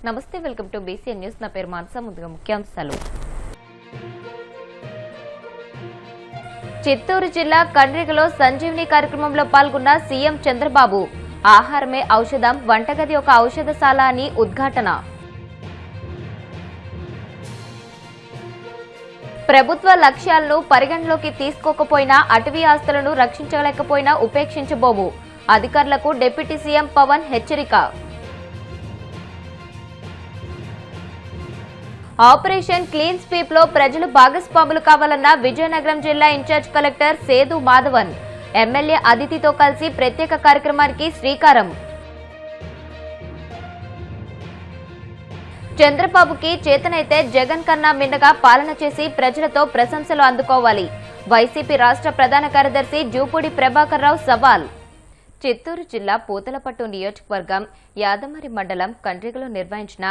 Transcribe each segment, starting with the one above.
నమస్తే, welcome to BCN news. నా పేరు మానస. ముందుగా ముఖ్యాంశాలు. చిత్తూరు జిల్లా కండ్రిగలో సంజీవిని కార్యక్రమంలో పాల్గొన్న సీఎం చంద్రబాబు. ఆహారమే ఔషధం, వంటగది ఒక ఔషధశాల అని ఉద్ఘాటన. ప్రభుత్వ లక్ష్యాలను పరిగణలోకి తీసుకోకపోయినా అటవీ ఆస్తులను రక్షించలేకపోయినా ఉపేక్షించబోవు. అధికారులకు డిప్యూటీ సీఎం పవన్ హెచ్చరిక. ఆపరేషన్ క్లీన్ స్వీప్ లో ప్రజలు భాగస్వాములు కావాలన్న విజయనగరం జిల్లా ఇన్ఛార్జ్ కలెక్టర్ సేదు మాధవన్. ఎమ్మెల్యే అదితితో కలిసి ప్రత్యేక కార్యక్రమానికి శ్రీకారం. చంద్రబాబుకి చేతనైతే జగన్ కన్నా మిన్నగా పాలన చేసి ప్రజలతో ప్రశంసలు అందుకోవాలి. వైసీపీ రాష్ట్ర ప్రధాన కార్యదర్శి జూపూడి ప్రభాకర్ రావు సవాల్. చిత్తూరు జిల్లా పూతలపట్టు నియోజకవర్గం యాదమరి మండలం కండ్రిగలో నిర్వహించిన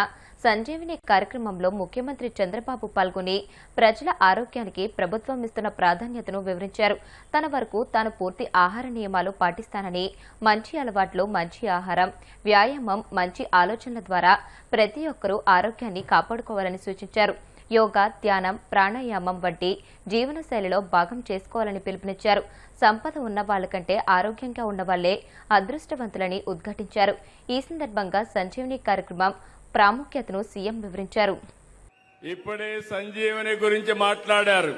సంజీవిని కార్యక్రమంలో ముఖ్యమంత్రి చంద్రబాబు పాల్గొని ప్రజల ఆరోగ్యానికి ప్రభుత్వం ఇస్తున్న ప్రాధాన్యతను వివరించారు. తన వరకు తాను పూర్తి ఆహార నియమాలు పాటిస్తానని, మంచి అలవాట్లు, మంచి ఆహారం, వ్యాయామం, మంచి ఆలోచనల ద్వారా ప్రతి ఒక్కరూ ఆరోగ్యాన్ని కాపాడుకోవాలని సూచించారు. యోగా, ధ్యానం, ప్రాణాయామం వంటి జీవనశైలిలో భాగం చేసుకోవాలని పిలుపునిచ్చారు. సంపద ఉన్న వాళ్లకంటే ఆరోగ్యంగా ఉన్న వాళ్లే అదృష్టవంతులని ఉద్ఘాటించారు. ఈ సందర్భంగా సంజీవిని కార్యక్రమం ప్రాముఖ్యతను సీఎం వివరించారు. ఇప్పుడే సంజీవని గురించి మాట్లాడారు.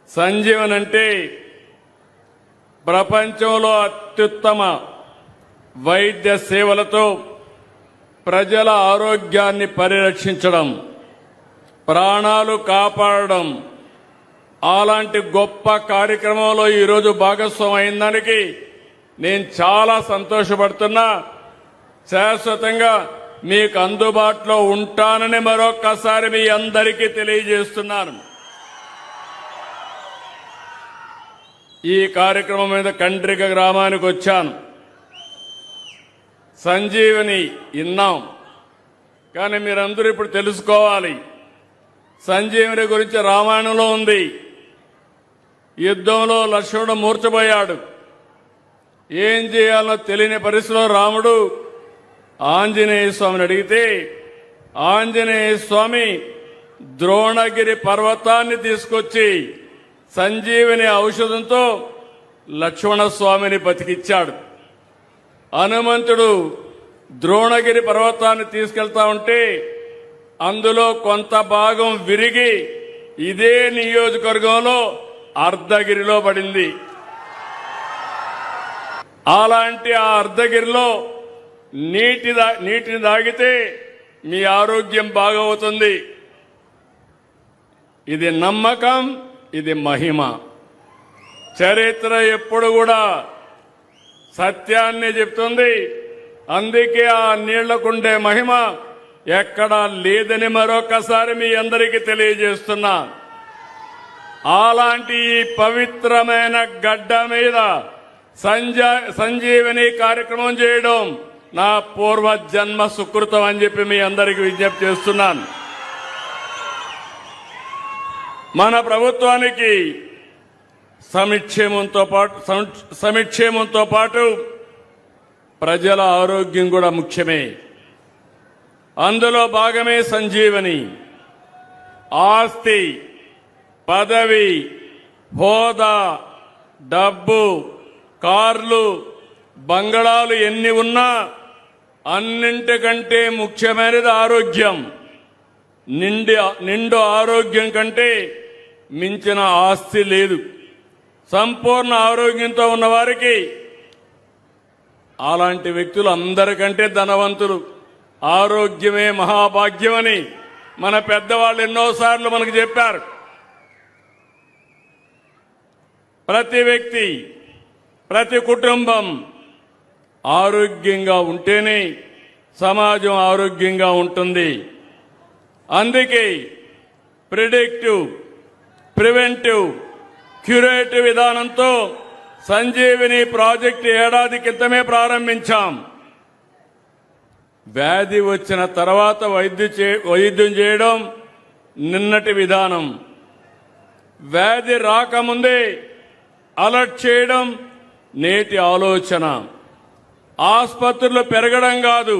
సంజీవన్ అంటే ప్రపంచంలో అత్యుత్తమ వైద్య సేవలతో ప్రజల ఆరోగ్యాన్ని పరిరక్షించడం, ప్రాణాలు కాపాడడం, అలాంటి గొప్ప కార్యక్రమంలో ఈరోజు భాగస్వామి అయిన దానికి నేను చాలా సంతోషపడుతున్నా. శాశ్వతంగా మీకు అందుబాటులో ఉంటానని మరొక్కసారి మీ అందరికీ తెలియజేస్తున్నాను. ఈ కార్యక్రమం మీద కండ్రిగ గ్రామానికి వచ్చాను. సంజీవని విన్నాం, కానీ మీరందరూ ఇప్పుడు తెలుసుకోవాలి. సంజీవని గురించి రామాయణంలో ఉంది. యుద్ధంలో లక్ష్మణుడు మూర్ఛపోయాడు. ఏం చేయాలో తెలియని పరిస్థితిలో రాముడు ఆంజనేయ స్వామిని అడిగితే ఆంజనేయ స్వామి ద్రోణగిరి పర్వతాన్ని తీసుకొచ్చి సంజీవిని ఔషధంతో లక్ష్మణస్వామిని బతికిచ్చాడు. హనుమంతుడు ద్రోణగిరి పర్వతాన్ని తీసుకెళ్తా ఉంటే అందులో కొంత భాగం విరిగి ఇదే నియోజకవర్గంలో అర్ధగిరిలో పడింది. అలాంటి ఆ అర్ధగిరిలో నీటిని తాగితే మీ ఆరోగ్యం బాగవుతుంది. ఇది నమ్మకం, ఇది మహిమ. చరిత్ర ఎప్పుడు కూడా సత్యాన్ని చెప్తుంది. అందుకే ఆ నీళ్లకుండే మహిమ ఎక్కడా లేదని మరొకసారి మీ అందరికీ తెలియజేస్తున్నా. అలాంటి ఈ పవిత్రమైన గడ్డ మీద సంజీవని కార్యక్రమం చేయడం నా పూర్వ జన్మ సుకృతం అని చెప్పి మీ అందరికీ విజ్ఞప్తి చేస్తున్నాను. మన ప్రభుత్వానికి సమిక్షేమంతో పాటు ప్రజల ఆరోగ్యం కూడా ముఖ్యమే. అందులో భాగమే సంజీవని. ఆస్తి, పదవి, హోదా, డబ్బు, కార్లు, బంగళాలు ఎన్ని ఉన్నా అన్నింటికంటే ముఖ్యమైనది ఆరోగ్యం. నిండు ఆరోగ్యం కంటే మించిన ఆస్తి లేదు. సంపూర్ణ ఆరోగ్యంతో ఉన్నవారికి అలాంటి వ్యక్తులు అందరికంటే ధనవంతులు. ఆరోగ్యమే మహాభాగ్యమని మన పెద్దవాళ్ళు ఎన్నోసార్లు మనకు చెప్పారు. ప్రతి వ్యక్తి, ప్రతి కుటుంబం ఆరోగ్యంగా ఉంటేనే సమాజం ఆరోగ్యంగా ఉంటుంది. అందుకే ప్రిడిక్టివ్, ప్రివెంటివ్, క్యూరేటివ్ విధానంతో సంజీవిని ప్రాజెక్టు ఏడాది క్రితమే ప్రారంభించాం. వ్యాధి వచ్చిన తర్వాత వైద్యం చేయడం నిన్నటి విధానం. వ్యాధి రాకముందే అలర్ట్ చేయడం నేటి ఆలోచన. ఆసుపత్రులు పెరగడం కాదు,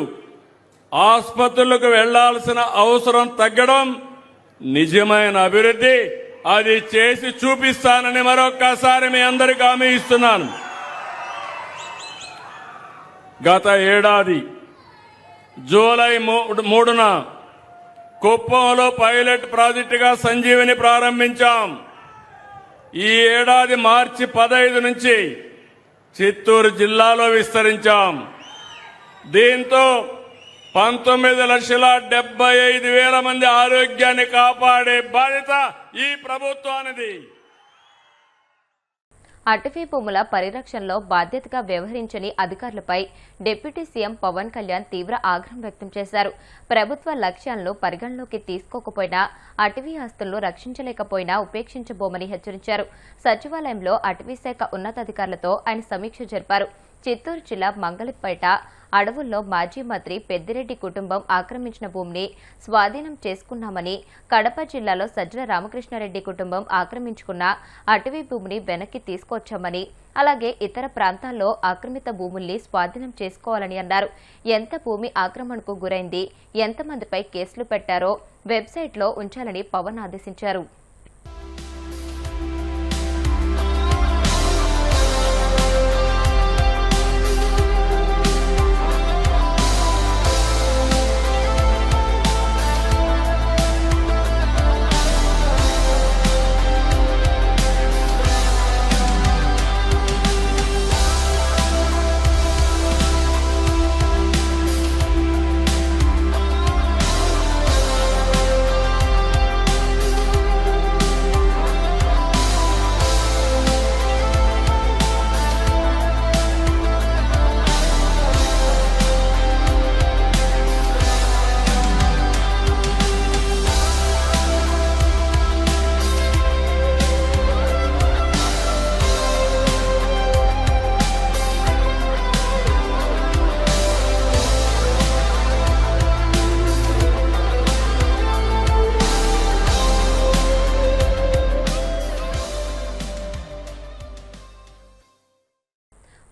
ఆసుపత్రులకు వెళ్లాల్సిన అవసరం తగ్గడం నిజమైన అభివృద్ధి. అది చేసి చూపిస్తానని మరొక్కసారి మీ అందరికీ హామీ ఇస్తున్నాను. గత ఏడాది జూలై 3న కుప్పంలో పైలట్ ప్రాజెక్టుగా సంజీవిని ప్రారంభించాం. ఈ ఏడాది మార్చి 15 నుంచి చిత్తూరు జిల్లాలో విస్తరించాం. దీంతో 19,75,000 మంది ఆరోగ్యాన్ని కాపాడే బాధ్యత ఈ ప్రభుత్వానిది. అటవీ భూముల పరిరక్షణలో బాధ్యతగా వ్యవహరించని అధికారులపై డిప్యూటీ సీఎం పవన్ కళ్యాణ్ తీవ్ర ఆగ్రహం వ్యక్తం చేశారు. ప్రభుత్వ లక్ష్యాలను పరిగణలోకి తీసుకోకపోయినా, అటవీ ఆస్తులను రక్షించలేకపోయినా ఉపేక్షించబోమని హెచ్చరించారు. సచివాలయంలో అటవీ శాఖ ఉన్నతాధికారులతో ఆయన సమీక్ష జరిపారు. చిత్తూరు జిల్లా మంగళపేట అడవుల్లో మాజీ మంత్రి పెద్దిరెడ్డి కుటుంబం ఆక్రమించిన భూమిని స్వాధీనం చేసుకున్నామని, కడప జిల్లాలో సజ్జల రామకృష్ణారెడ్డి కుటుంబం ఆక్రమించుకున్న అటవీ భూమిని వెనక్కి తీసుకొచ్చామని, అలాగే ఇతర ప్రాంతాల్లో ఆక్రమిత భూముల్ని స్వాధీనం చేసుకోవాలని అన్నారు. ఎంత భూమి ఆక్రమణకు గురైంది, ఎంతమందిపై కేసులు పెట్టారో వెబ్సైట్లో ఉంచాలని పవన్ ఆదేశించారు.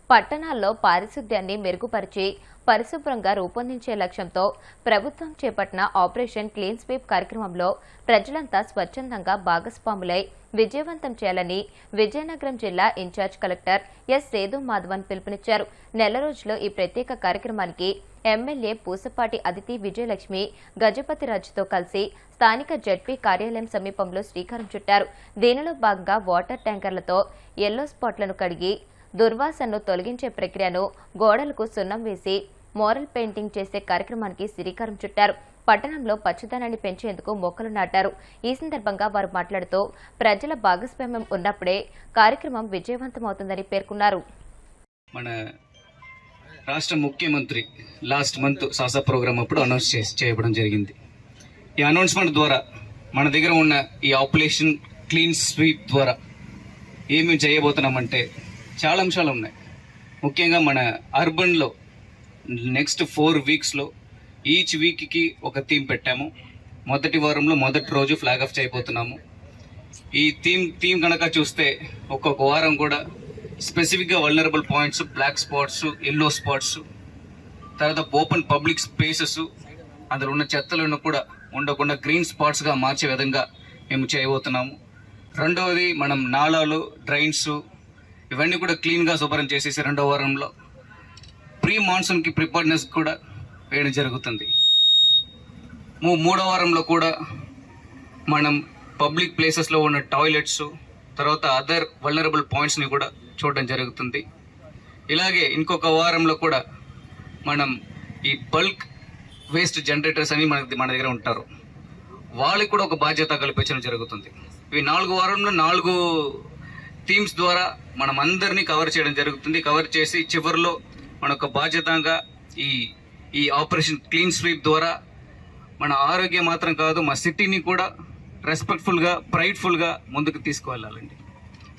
పట్టణాల్లో పారిశుద్ధ్యాన్ని మెరుగుపరిచి పరిశుభ్రంగా రూపొందించే లక్ష్యంతో ప్రభుత్వం చేపట్టిన ఆపరేషన్ క్లీన్ స్వీప్ కార్యక్రమంలో ప్రజలంతా స్వచ్ఛందంగా భాగస్వాములై విజయవంతం చేయాలని విజయనగరం జిల్లా ఇన్ఛార్జ్ కలెక్టర్ ఎస్ సేదు మాధవన్ పిలుపునిచ్చారు. నెల రోజుల్లో ఈ ప్రత్యేక కార్యక్రమానికి ఎమ్మెల్యే పూసపాటి అదితి విజయలక్ష్మి గజపతిరాజుతో కలిసి స్థానిక జడ్పీ కార్యాలయం సమీపంలో శ్రీకారం చుట్టారు. దీనిలో భాగంగా వాటర్ ట్యాంకర్లతో ఎల్లో స్పాట్లను కడిగి దుర్వాసనను తొలగించే ప్రక్రియను, గోడలకు సున్నం వేసి మోరల్ పెయింటింగ్ చేసే కార్యక్రమానికి శ్రీకారం చుట్టారు. పట్టణంలో పచ్చదనాన్ని పెంచేందుకు మొక్కలు నాటారు. ఈ సందర్భంగా వారు మాట్లాడుతూ ప్రజల భాగస్వామ్యం ఉన్నప్పుడే కార్యక్రమం విజయవంతమవుతుందని పేర్కొన్నారు. మన రాష్ట్ర ముఖ్యమంత్రి లాస్ట్ మంత్ సాసా ప్రోగ్రామ్ అప్పుడు అనౌన్స్ చేయడం జరిగింది. ఈ అనౌన్స్మెంట్ ద్వారా మన దగ్గర ఉన్న ఈ ఆపరేషన్ క్లీన్ స్వీప్ ద్వారా ఏమేమి చేయబోతున్నామంటే చాలా అంశాలు ఉన్నాయి. ముఖ్యంగా మన అర్బన్లో నెక్స్ట్ 4 వీక్స్లో ఈచ్ వీక్కి ఒక థీమ్ పెట్టాము. మొదటి వారంలో మొదటి రోజు ఫ్లాగ్ ఆఫ్ చేయబోతున్నాము. ఈ థీమ్ కనుక చూస్తే ఒక్కొక్క వారం కూడా స్పెసిఫిక్గా vulnerable points, black spots, yellow spots, తర్వాత ఓపెన్ పబ్లిక్ స్పేసెస్, అందులో ఉన్న చెత్తలను కూడా ఉండకుండా గ్రీన్ స్పాట్స్గా మార్చే విధంగా మేము చేయబోతున్నాము. రెండవది మనం నాలాలు, డ్రైన్స్ ఇవన్నీ కూడా క్లీన్గా శుభ్రం చేసేసి రెండవ వారంలో ప్రీ మాన్సూన్కి ప్రిపేర్నెస్ కూడా వేయడం జరుగుతుంది. మూడో వారంలో కూడా మనం పబ్లిక్ ప్లేసెస్లో ఉన్న టాయిలెట్స్, తర్వాత అదర్ వల్నరబుల్ పాయింట్స్ని కూడా చూడడం జరుగుతుంది. ఇలాగే ఇంకొక వారంలో కూడా మనం ఈ బల్క్ వేస్ట్ జనరేటర్స్ అని మన దగ్గర ఉంటారు, వాళ్ళకి కూడా ఒక బాధ్యత కల్పించడం జరుగుతుంది. ఇవి 4 వారంలో 4 థీమ్స్ ద్వారా మనం అందరినీ కవర్ చేయడం జరుగుతుంది. కవర్ చేసి చివరిలో మన ఒక బాధ్యతగా ఈ ఆపరేషన్ క్లీన్ స్వీప్ ద్వారా మన ఆరోగ్యం మాత్రం కాదు, మా సిటీని కూడా రెస్పెక్ట్ఫుల్గా, ప్రైడ్ఫుల్గా ముందుకు తీసుకువెళ్ళాలండి.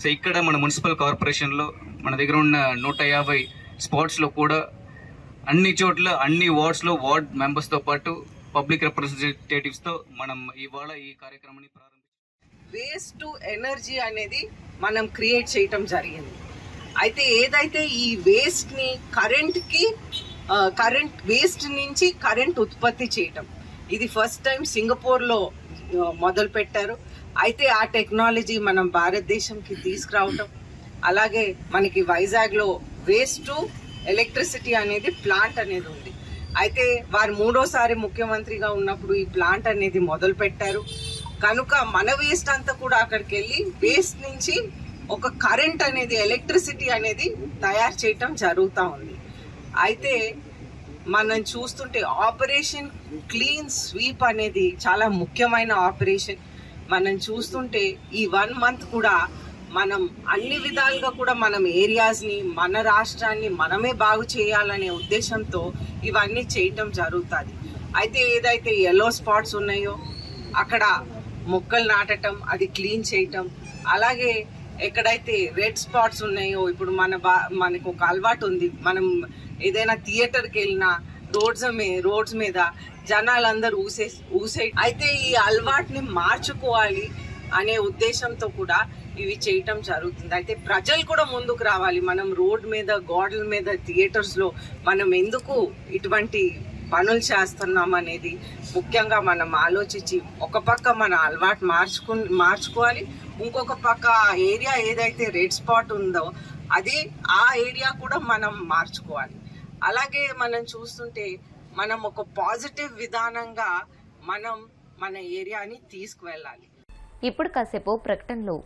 సో ఇక్కడ మన మున్సిపల్ కార్పొరేషన్లో మన దగ్గర ఉన్న 150 స్పాట్స్లో కూడా అన్ని చోట్ల, అన్ని వార్డ్స్లో వార్డ్ మెంబర్స్తో పాటు పబ్లిక్ రిప్రజెంటేటివ్స్తో మనం ఇవాళ ఈ కార్యక్రమాన్ని ప్రారంభించాం. వేస్ట్ టు ఎనర్జీ అనేది మనం క్రియేట్ చేయటం జరిగింది. అయితే ఏదైతే ఈ వేస్ట్ని కరెంట్కి కరెంట్ వేస్ట్ నుంచి కరెంట్ ఉత్పత్తి చేయటం. ఇది ఫస్ట్ టైం సింగపూర్లో మొదలు పెట్టారు. అయితే ఆ టెక్నాలజీ మనం భారతదేశంకి తీసుకురావటం, అలాగే మనకి వైజాగ్లో వేస్ట్ టు ఎలక్ట్రిసిటీ అనేది ప్లాంట్ అనేది ఉంది. అయితే వారు 3వ ముఖ్యమంత్రిగా ఉన్నప్పుడు ఈ ప్లాంట్ అనేది మొదలు పెట్టారు. కనుక మన వేస్ట్ అంతా కూడా అక్కడికి వెళ్ళి వేస్ట్ నుంచి ఒక కరెంట్ అనేది ఎలక్ట్రిసిటీ అనేది తయారు చేయటం జరుగుతూ ఉంది. అయితే మనం చూస్తుంటే ఆపరేషన్ క్లీన్ స్వీప్ అనేది చాలా ముఖ్యమైన ఆపరేషన్. మనం చూస్తుంటే ఈ 1 మంత్ కూడా మనం అన్ని విధాలుగా కూడా మనం ఏరియాస్ని, మన రాష్ట్రాన్ని మనమే బాగు చేయాలనే ఉద్దేశంతో ఇవన్నీ చేయటం జరుగుతుంది. అయితే ఏదైతే ఎల్లో స్పాట్స్ ఉన్నాయో అక్కడ మొక్కలు నాటటం, అది క్లీన్ చేయటం, అలాగే ఎక్కడైతే రెడ్ స్పాట్స్ ఉన్నాయో ఇప్పుడు మనకు ఒక అలవాటు ఉంది, మనం ఏదైనా థియేటర్కి వెళ్ళినా రోడ్స్ మీద జనాలందరూ ఊసే అయితే ఈ అలవాటుని మార్చుకోవాలి అనే ఉద్దేశంతో కూడా ఇవి చేయటం జరుగుతుంది. అయితే ప్రజలు కూడా ముందుకు రావాలి. మనం రోడ్ మీద, గోడల మీద, థియేటర్స్లో మనం ఎందుకు ఇటువంటి పనులు చేస్తున్నాం అనేది ముఖ్యంగా మనం ఆలోచించి ఒక పక్క మన అలవాటు మార్చుకోవాలి, ఇంకొక పక్క ఏరియా ఏదైతే రెడ్ స్పాట్ ఉందో అది ఆ ఏరియా కూడా మనం మార్చుకోవాలి. అలాగే మనం చూస్తుంటే మనం ఒక పాజిటివ్ విధానంగా మనం మన ఏరియాని తీసుకువెళ్ళాలి. ఇప్పుడు కాసేపు ప్రకటనలు.